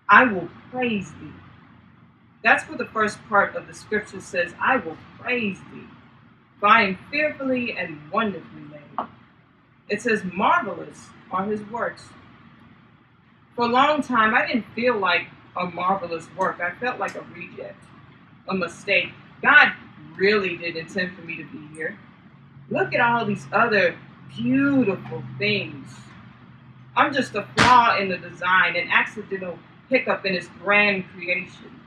I will praise thee. That's what the first part of the scripture says. I will praise thee, for I am fearfully and wonderfully made. It says, marvelous are his works. For a long time, I didn't feel like a marvelous work. I felt like a reject, a mistake. God really did intend for me to be here. Look at all these other beautiful things. I'm just a flaw in the design, an accidental hiccup in his grand creation.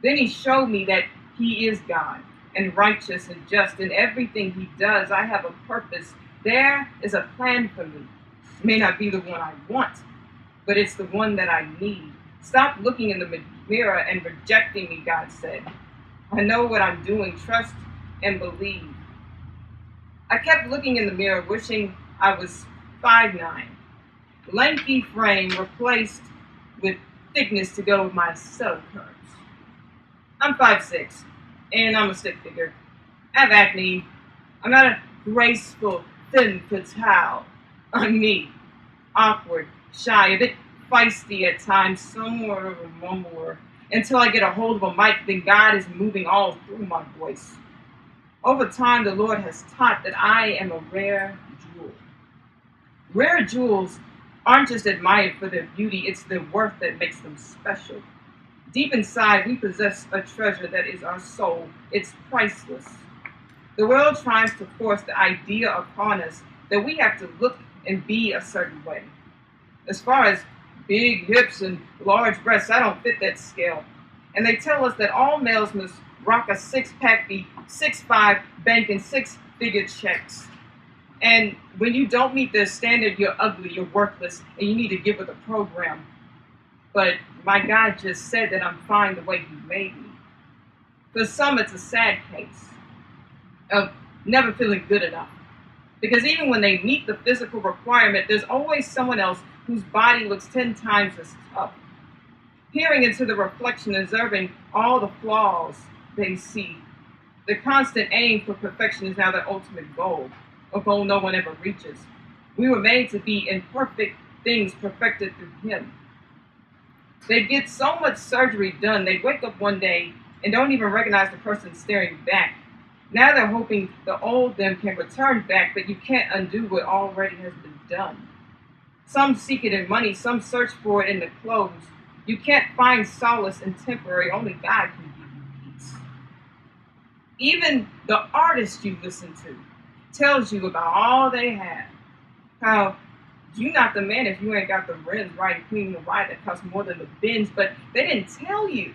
Then he showed me that he is God and righteous and just in everything he does. I have a purpose. There is a plan for me. It may not be the one I want, but it's the one that I need. Stop looking in the mirror and rejecting me, God said. I know what I'm doing. Trust and believe. I kept looking in the mirror, wishing I was 5'9". Lanky frame replaced with thickness to go with my subtle curves. I'm 5'6", and I'm a stick figure. I have acne. I'm not a graceful, thin fatale. I'm me. Awkward, shy, a bit feisty at times, somewhat of a mumbler. Until I get a hold of a mic, then God is moving all through my voice. Over time, the Lord has taught that I am a rare jewel. Rare jewels aren't just admired for their beauty, it's their worth that makes them special. Deep inside, we possess a treasure that is our soul. It's priceless. The world tries to force the idea upon us that we have to look and be a certain way. As far as big hips and large breasts, I don't fit that scale. And they tell us that all males must rock a six-pack, be 6'5", banking six-figure checks. And when you don't meet their standard, you're ugly, you're worthless, and you need to get with the program. But my God just said that I'm fine the way he made me. For some, it's a sad case of never feeling good enough. Because even when they meet the physical requirement, there's always someone else whose body looks 10 times as tough. Peering into the reflection, observing all the flaws they see. The constant aim for perfection is now their ultimate goal, a goal no one ever reaches. We were made to be imperfect things perfected through him. They get so much surgery done, they wake up one day and don't even recognize the person staring back. Now they're hoping the old them can return back, but you can't undo what already has been done. Some seek it in money, some search for it in the clothes. You can't find solace in temporary, only God can give you peace. Even the artist you listen to tells you about all they have. How you're not the man if you ain't got the rims right and cleaning the ride that costs more than the bins, but they didn't tell you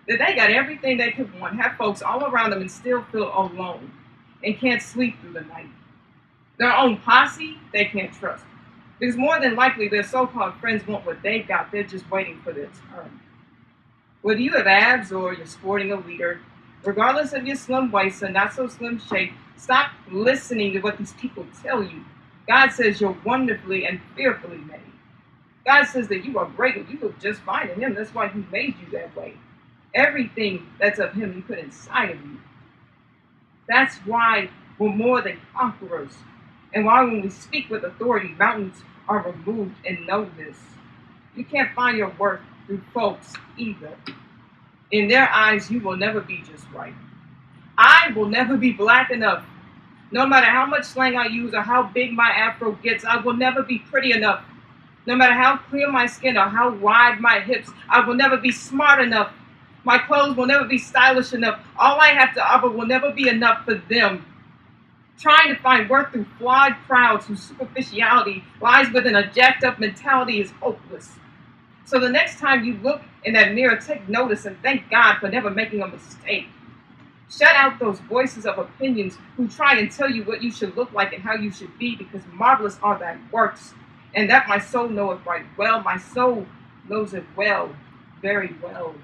that they got everything they could want, have folks all around them and still feel alone and can't sleep through the night. Their own posse, they can't trust. Because more than likely their so-called friends want what they got, they're just waiting for their turn. Whether you have abs or you're sporting a liter, regardless of your slim waist and not so slim shape, stop listening to what these people tell you. God says you're wonderfully and fearfully made. God says that you are great and you look just fine in him. That's why he made you that way. Everything that's of him he put inside of you. That's why we're more than conquerors. And why when we speak with authority, mountains are removed, and know this. You can't find your worth through folks either. In their eyes, you will never be just right. I will never be black enough. No matter how much slang I use or how big my afro gets, I will never be pretty enough. No matter how clear my skin or how wide my hips, I will never be smart enough. My clothes will never be stylish enough. All I have to offer will never be enough for them. Trying to find worth through flawed crowds whose superficiality lies within a jacked up mentality is hopeless. So the next time you look in that mirror, take notice and thank God for never making a mistake. Shut out those voices of opinions who try and tell you what you should look like and how you should be, because marvelous are thy works, and that my soul knoweth right well. My soul knows it well, very well.